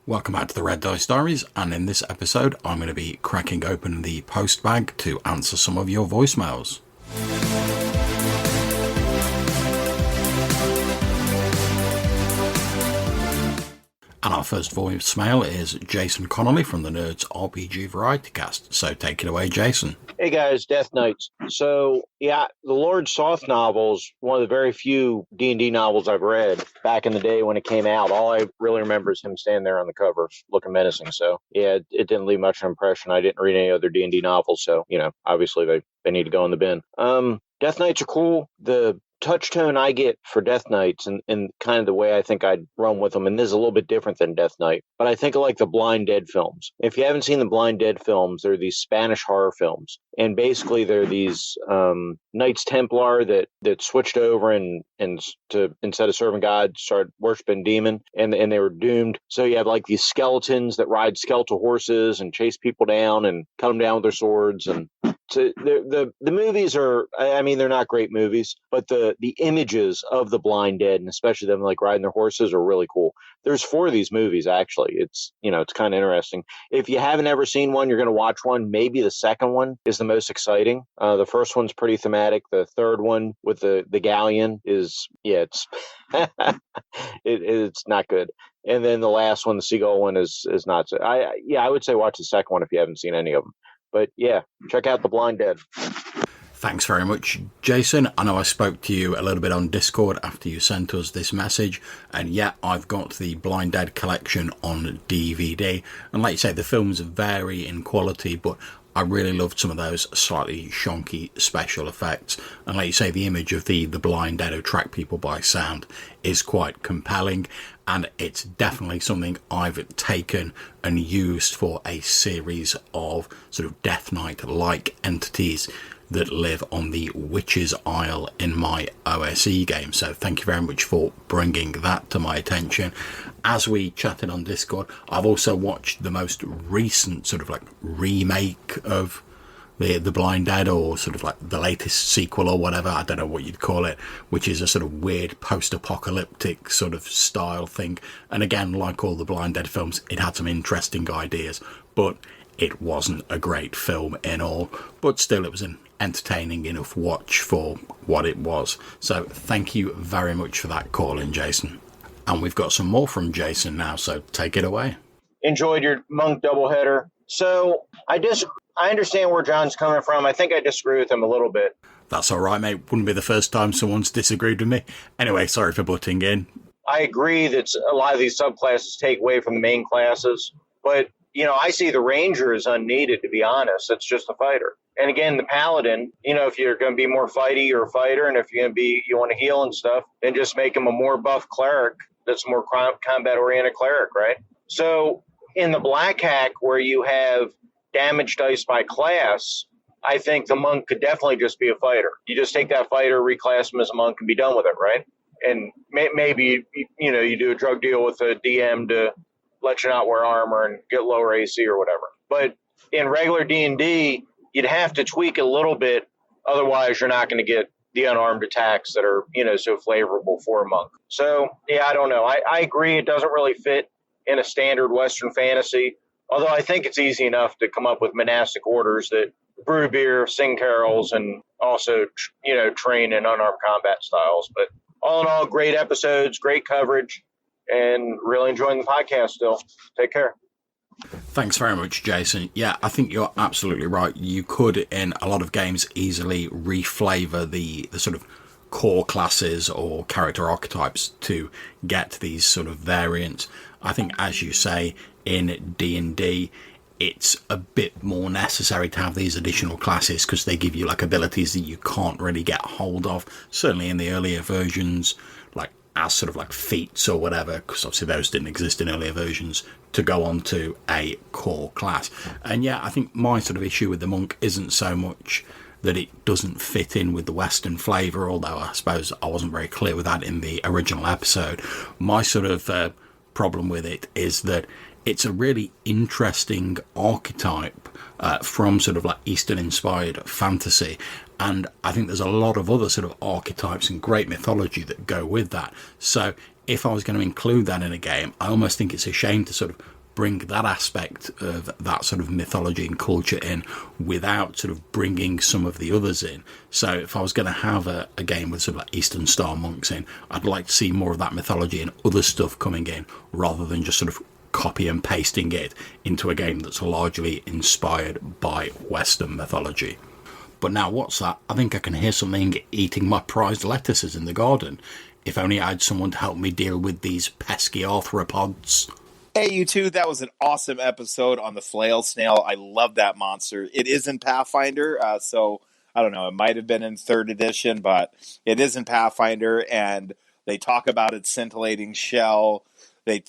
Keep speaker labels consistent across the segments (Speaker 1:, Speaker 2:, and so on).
Speaker 1: Welcome back to the Red Dice Diaries, and in this episode I'm going to be cracking open the post bag to answer some of your voicemails. And our first voicemail is Jason Connolly from the Nerds RPG Variety Cast. So take it away, Jason.
Speaker 2: Hey guys, Death Knights. So yeah, the Lord Soth novel's one of the very few D&D novels I've read back in the day when it came out. All I really remember is him standing there on the cover looking menacing. So yeah, it didn't leave much of an impression. I didn't read any other D&D novels, so obviously they need to go in the bin. Death Knights are cool. The touch tone I get for Death Knights and kind of the way I think I'd run with them, and this is a little bit different than Death Knight, but I think of like the Blind Dead films. If you haven't seen the Blind Dead films, they're these Spanish horror films, and basically they're these Knights Templar that switched over and to instead of serving God started worshiping demon, and they were doomed. So you have like these skeletons that ride skeletal horses and chase people down and cut them down with their swords. And so the movies are, I mean, they're not great movies, but the images of the Blind Dead, and especially them like riding their horses, are really cool. There's 4 of these movies, actually. It's kind of interesting. If you haven't ever seen one, you're going to watch one. Maybe the second one is the most exciting. The first one's pretty thematic. The third one with the galleon is, it's it's not good. And then the last one, the seagull one, is not. I would say watch the second one if you haven't seen any of them. But yeah, check out the Blind Dead.
Speaker 1: Thanks very much, Jason. I know I spoke to you a little bit on Discord after you sent us this message, and yeah, I've got the Blind Dead collection on DVD, and like you say, the films vary in quality, but I really loved some of those slightly shonky special effects, and like you say, the image of the Blind Dead who track people by sound is quite compelling, and it's definitely something I've taken and used for a series of sort of Death Knight-like entities that live on the Witch's Isle in my OSE game. So thank you very much for bringing that to my attention. As we chatted on Discord, I've also watched the most recent sort of like remake of the Blind Dead, or sort of like the latest sequel or whatever, I don't know what you'd call it, which is a sort of weird post-apocalyptic sort of style thing. And again, like all the Blind Dead films, it had some interesting ideas, but it wasn't a great film in all. But still, it was an entertaining enough watch for what it was. So thank you very much for that call in, Jason. And we've got some more from Jason now, so take it away.
Speaker 2: Enjoyed your monk doubleheader. So I understand where John's coming from. I think I disagree with him a little bit.
Speaker 1: That's all right, mate. Wouldn't be the first time someone's disagreed with me. Anyway, sorry for butting in.
Speaker 2: I agree that a lot of these subclasses take away from the main classes, but I see the ranger as unneeded, to be honest. It's just a fighter. And again, the paladin, if you're going to be more fighty, you're a fighter. And if you're going to be, you want to heal and stuff, then just make him a more buff cleric that's more combat-oriented cleric, right? So in the Black Hack, where you have damage dice by class, I think the monk could definitely just be a fighter. You just take that fighter, reclass him as a monk, and be done with it, right? And maybe, you do a drug deal with a DM to let you not wear armor and get lower AC or whatever. But in regular D&D, you'd have to tweak a little bit. Otherwise, you're not going to get the unarmed attacks that are, so flavorful for a monk. So, yeah, I don't know. I agree it doesn't really fit in a standard Western fantasy, although I think it's easy enough to come up with monastic orders that brew beer, sing carols, and also, train in unarmed combat styles. But all in all, great episodes, great coverage, and really enjoying the podcast still. Take care.
Speaker 1: Thanks very much, Jason. Yeah, I think you're absolutely right. You could, in a lot of games, easily reflavor the sort of core classes or character archetypes to get these sort of variants. I think, as you say, in D&D, it's a bit more necessary to have these additional classes because they give you like abilities that you can't really get hold of. Certainly in the earlier versions, like as sort of like feats or whatever, because obviously those didn't exist in earlier versions, to go on to a core class. And yeah, I think my sort of issue with the monk isn't so much that it doesn't fit in with the Western flavour, although I suppose I wasn't very clear with that in the original episode. My sort of problem with it is that it's a really interesting archetype from sort of like Eastern-inspired fantasy. And I think there's a lot of other sort of archetypes and great mythology that go with that. So if I was going to include that in a game, I almost think it's a shame to sort of bring that aspect of that sort of mythology and culture in without sort of bringing some of the others in. So if I was going to have a game with sort of like Eastern Star monks in, I'd like to see more of that mythology and other stuff coming in rather than just sort of copy and pasting it into a game that's largely inspired by Western mythology. But now what's that? I think I can hear something eating my prized lettuces in the garden. If only I had someone to help me deal with these pesky arthropods.
Speaker 3: Hey, you two, that was an awesome episode on the Flailsnail. I love that monster. It is in Pathfinder, so I don't know, it might have been in 3rd edition, but it is in Pathfinder, and they talk about its scintillating shell. They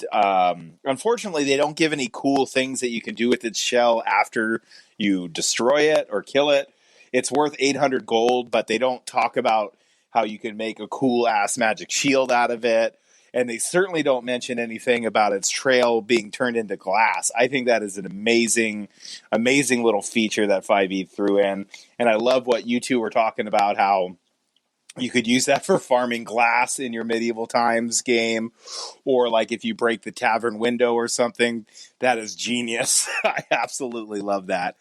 Speaker 3: unfortunately, they don't give any cool things that you can do with its shell after you destroy it or kill it. It's worth 800 gold, but they don't talk about how you can make a cool-ass magic shield out of it. And they certainly don't mention anything about its trail being turned into glass. I think that is an amazing, amazing little feature that 5e threw in. And I love what you two were talking about, how you could use that for farming glass in your medieval times game, or like if you break the tavern window or something. That is genius. I absolutely love that.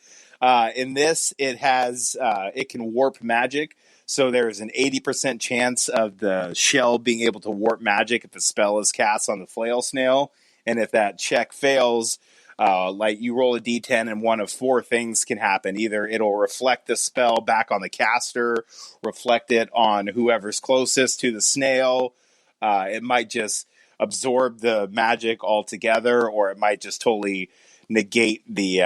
Speaker 3: In this, it can warp magic. So there's an 80% chance of the shell being able to warp magic if the spell is cast on the Flailsnail. And if that check fails, like you roll a d10 and one of 4 things can happen. Either it'll reflect the spell back on the caster, reflect it on whoever's closest to the snail. It might just absorb the magic altogether, or it might just totally negate the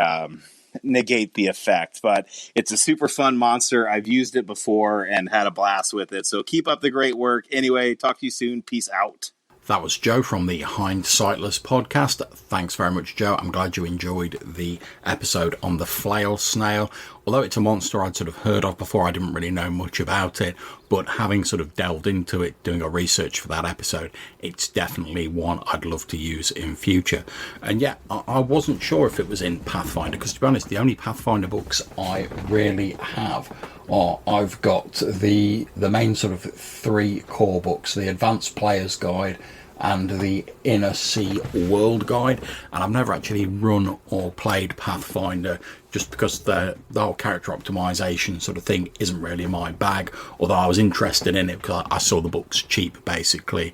Speaker 3: effect. But it's a super fun monster. I've used it before and had a blast with it. So keep up the great work. Anyway, talk to you soon. Peace out.
Speaker 1: That was Joe from the Hindsightless podcast. Thanks very much, Joe. I'm glad you enjoyed the episode on the Flailsnail. Although it's a monster I'd sort of heard of before, I didn't really know much about it. But having sort of delved into it, doing a research for that episode, it's definitely one I'd love to use in future. And yeah, I wasn't sure if it was in Pathfinder, because to be honest, the only Pathfinder books I really have are, I've got the main sort of 3 core books, the Advanced Player's Guide and the Inner Sea World Guide, and I've never actually run or played Pathfinder just because the whole character optimization sort of thing isn't really my bag, although I was interested in it because I saw the books cheap basically,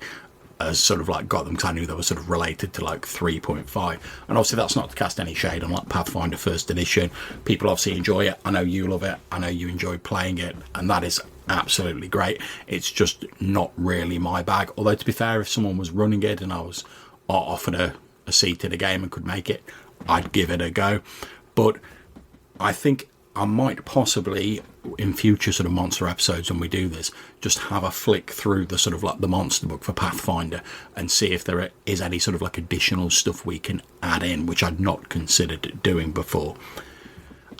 Speaker 1: as sort of like got them because I knew they were sort of related to like 3.5. And obviously that's not to cast any shade on like Pathfinder 1st edition. People obviously enjoy it. I know you love it. I know you enjoy playing it, and that is absolutely great. It's just not really my bag. Although to be fair, if someone was running it and I was offered a seat in a game and could make it, I'd give it a go. But I think I might possibly, in future sort of monster episodes when we do this, just have a flick through the sort of like the monster book for Pathfinder and see if there is any sort of like additional stuff we can add in, which I'd not considered doing before.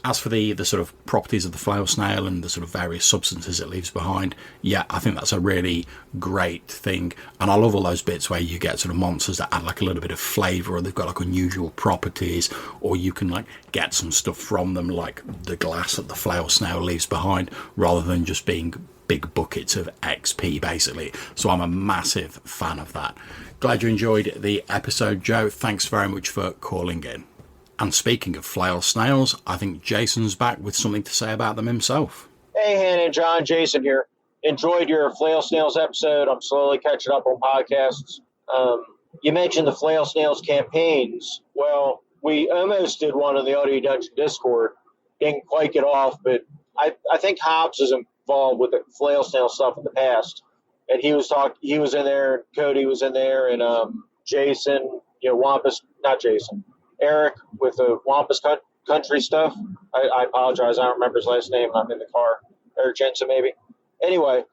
Speaker 1: As for the sort of properties of the Flailsnail and the sort of various substances it leaves behind, yeah, I think that's a really great thing. And I love all those bits where you get sort of monsters that add like a little bit of flavour, or they've got like unusual properties, or you can like get some stuff from them, like the glass that the Flailsnail leaves behind, rather than just being big buckets of XP basically. So I'm a massive fan of that. Glad you enjoyed the episode, Joe. Thanks very much for calling in. And speaking of Flailsnails, I think Jason's back with something to say about them himself.
Speaker 2: Hey, Hannah and John, Jason here. Enjoyed your Flailsnails episode. I'm slowly catching up on podcasts. You mentioned the Flailsnails campaigns. Well, we almost did one on the Audio Dungeon Discord. Didn't quite get off, but I think Hobbs is involved with the Flailsnail stuff in the past. And he was in there, Cody was in there, and Jason, Eric with the Wampus Country stuff. I apologize. I don't remember his last name. I'm in the car. Eric Jensen, maybe. Anyway,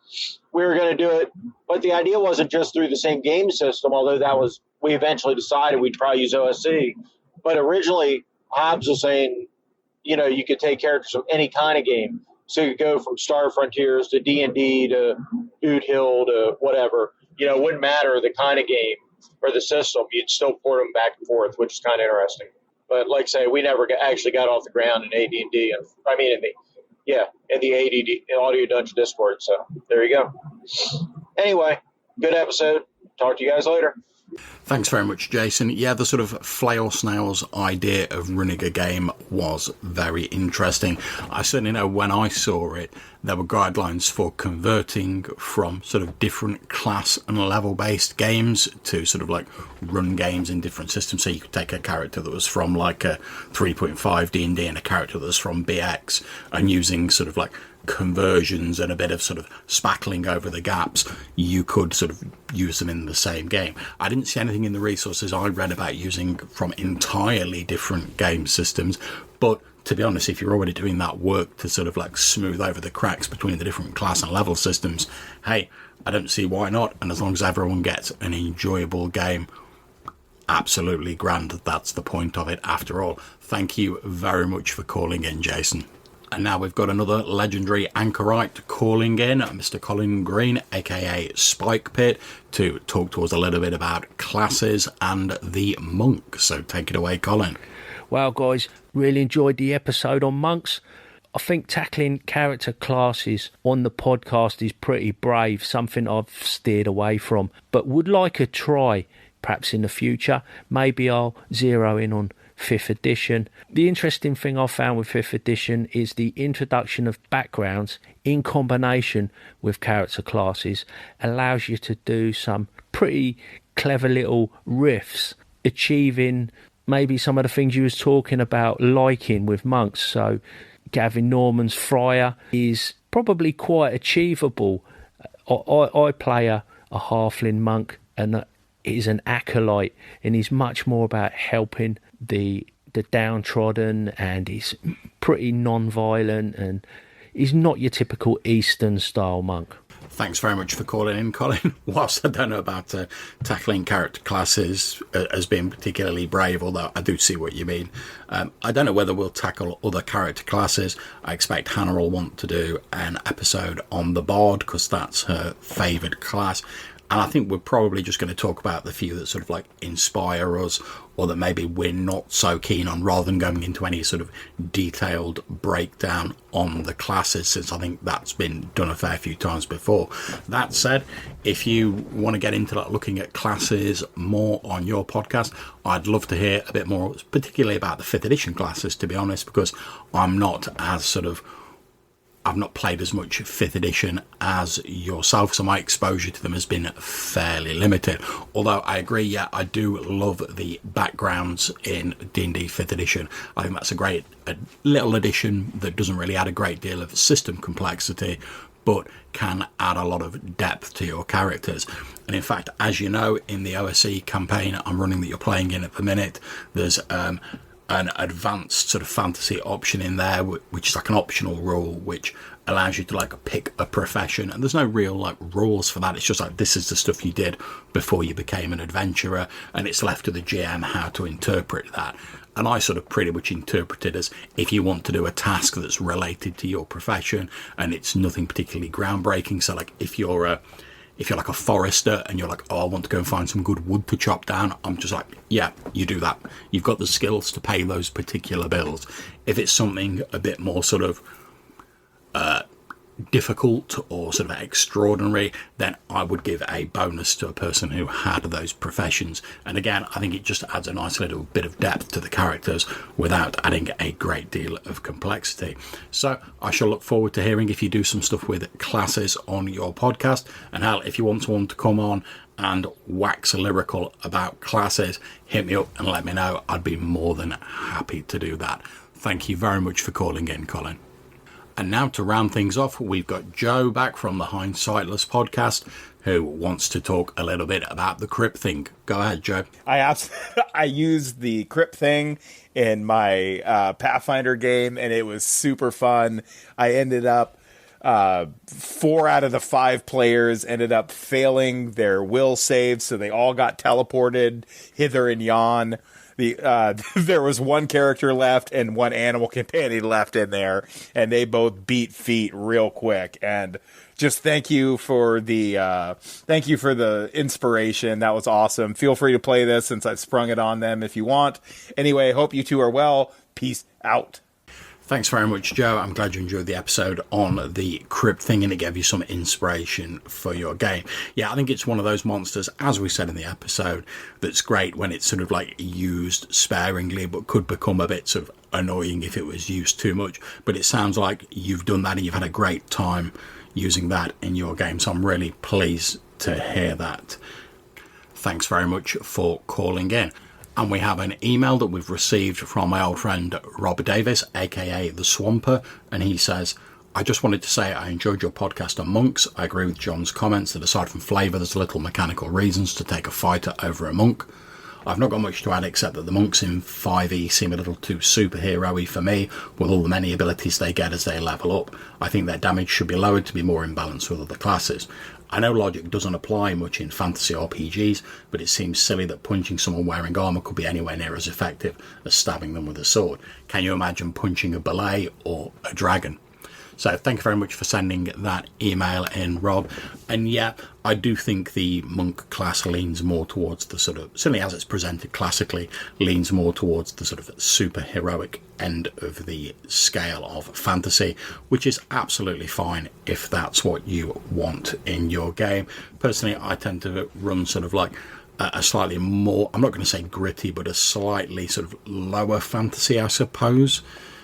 Speaker 2: we were going to do it, but the idea wasn't just through the same game system, although we eventually decided we'd probably use OSC. But originally, Hobbs was saying, you could take characters from any kind of game. So you could go from Star Frontiers to D&D to Boot Hill to whatever. It wouldn't matter the kind of game or the system, you'd still port them back and forth, which is kind of interesting. But like I say, we never actually got off the ground in AD&D, in the ADD Audio Dungeon Discord. So there you go. Anyway, good episode. Talk to you guys later.
Speaker 1: Thanks very much, Jason. Yeah, the sort of Flailsnails idea of running a game was very interesting. I certainly know when I saw it, there were guidelines for converting from sort of different class and level based games to sort of like run games in different systems. So you could take a character that was from like a 3.5 D&D and a character that was from BX, and using sort of like conversions and a bit of sort of spackling over the gaps, you could sort of use them in the same game. I didn't see anything in the resources I read about using from entirely different game systems, but to be honest, if you're already doing that work to sort of like smooth over the cracks between the different class and level systems, hey, I don't see why not. And as long as everyone gets an enjoyable game, absolutely grand. That's the point of it after all. Thank you very much for calling in, Jason. And now we've got another legendary anchorite calling in, Mr. Colin Green, aka Spike Pit, to talk to us a little bit about classes and the monk. So take it away, Colin.
Speaker 4: Well, guys, really enjoyed the episode on monks. I think tackling character classes on the podcast is pretty brave, something I've steered away from, but would like a try, perhaps in the future. Maybe I'll zero in on 5th edition. The interesting thing I found with 5th edition is the introduction of backgrounds in combination with character classes allows you to do some pretty clever little riffs, achieving maybe some of the things you was talking about liking with monks. So Gavin Norman's Friar is probably quite achievable. I play a halfling monk, and he's an acolyte, and he's much more about helping the downtrodden, and he's pretty non-violent, and he's not your typical Eastern style monk.
Speaker 1: Thanks very much for calling in, Colin. Whilst I don't know about tackling character classes as being particularly brave, although I do see what you mean, I don't know whether we'll tackle other character classes. I expect Hannah will want to do an episode on the Bard because that's her favoured class. And I think we're probably just going to talk about the few that sort of like inspire us, or that maybe we're not so keen on, rather than going into any sort of detailed breakdown on the classes, since I think that's been done a fair few times before. That said, if you want to get into like looking at classes more on your podcast, I'd love to hear a bit more, particularly about the 5th edition classes, to be honest, because I'm not as sort of I've not played as much 5th edition as yourself, so my exposure to them has been fairly limited. Although I agree, yeah, I do love the backgrounds in D&D 5th edition. I think that's a little addition that doesn't really add a great deal of system complexity, but can add a lot of depth to your characters. And in fact, as you know, in the OSE campaign I'm running that you're playing in at the minute, there's an advanced sort of fantasy option in there, which is like an optional rule which allows you to like pick a profession, and there's no real like rules for that. It's just like this is the stuff you did before you became an adventurer, and it's left to the GM how to interpret that. And I sort of pretty much interpret it as if you want to do a task that's related to your profession and it's nothing particularly groundbreaking. So like if you're like a forester and you're like, oh, I want to go and find some good wood to chop down, I'm just like, yeah, you do that. You've got the skills to pay those particular bills. If it's something a bit more sort of difficult or sort of extraordinary, then I would give a bonus to a person who had those professions. And again, I think it just adds a nice little bit of depth to the characters without adding a great deal of complexity. So I shall look forward to hearing if you do some stuff with classes on your podcast. And hell, if you want someone to come on and wax lyrical about classes, hit me up and let me know. I'd be more than happy to do that. Thank you very much for calling in, Colin. And now to round things off, we've got Joe back from the Hindsightless podcast, who wants to talk a little bit about the crypt thing. Go ahead, Joe.
Speaker 3: I used the crypt thing in my Pathfinder game, and it was super fun. I ended up 4 out of the 5 players ended up failing their will saves, so they all got teleported hither and yon. There was one character left and one animal companion left in there, and they both beat feet real quick. And just thank you for the inspiration. That was awesome. Feel free to play this since I've sprung it on them if you want. Anyway, hope you two are well. Peace out.
Speaker 1: Thanks very much, Joe. I'm glad you enjoyed the episode on the crypt thing and it gave you some inspiration for your game. Yeah, I think it's one of those monsters, as we said in the episode, that's great when it's sort of like used sparingly, but could become a bit sort of annoying if it was used too much. But it sounds like you've done that and you've had a great time using that in your game. So I'm really pleased to hear that. Thanks very much for calling in. And we have an email that we've received from my old friend Rob Davis, aka theSwamper, and he says, I just wanted to say I enjoyed your podcast on monks. I agree with John's comments that aside from flavour, there's little mechanical reasons to take a fighter over a monk. I've not got much to add except that the monks in 5e seem a little too superhero-y for me, with all the many abilities they get as they level up. I think their damage should be lowered to be more in balance with other classes. I know logic doesn't apply much in fantasy RPGs, but it seems silly that punching someone wearing armour could be anywhere near as effective as stabbing them with a sword. Can you imagine punching a ballet or a dragon? So thank you very much for sending that email in, Rob. And yeah, I do think the monk class leans more towards the sort of, certainly as it's presented classically, leans more towards the sort of super heroic end of the scale of fantasy, which is absolutely fine if that's what you want in your game. Personally, I tend to run sort of like a slightly more, I'm not going to say gritty, but a slightly sort of lower fantasy, I suppose,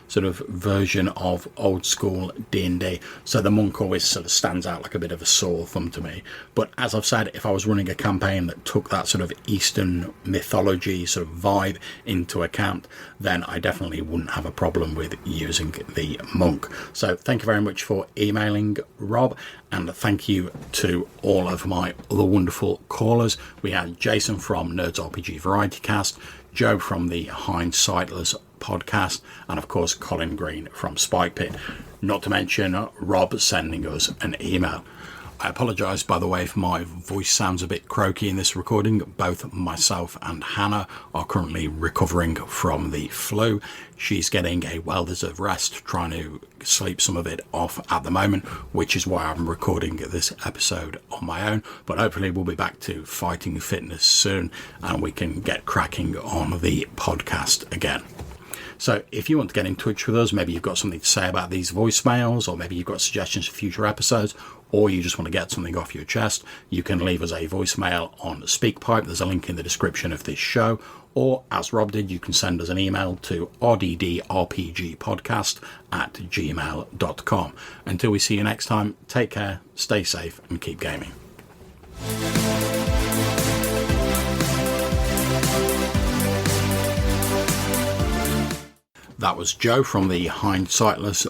Speaker 1: sort of version of old school D&D. So the monk always sort of stands out like a bit of a sore thumb to me. But as I've said, if I was running a campaign that took that sort of Eastern mythology sort of vibe into account, then I definitely wouldn't have a problem with using the monk. So thank you very much for emailing, Rob, and thank you to all of my other wonderful callers. We had Jason from Nerds RPG Variety Cast, Joe from the Hindsightless podcast, and of course Colin Green from Spike Pit, not to mention Rob sending us an email. I apologise, by the way, if my voice sounds a bit croaky in this recording. Both myself and Hannah are currently recovering from the flu. She's getting a well-deserved rest, trying to sleep some of it off at the moment, which is why I'm recording this episode on my own. But hopefully we'll be back to fighting fitness soon and we can get cracking on the podcast again. So if you want to get in touch with us, maybe you've got something to say about these voicemails, or maybe you've got suggestions for future episodes, or you just want to get something off your chest, you can leave us a voicemail on SpeakPipe. There's a link in the description of this show. Or, as Rob did, you can send us an email to rddrpgpodcast@gmail.com. Until we see you next time, take care, stay safe, and keep gaming. That was Joe from the Hindsightless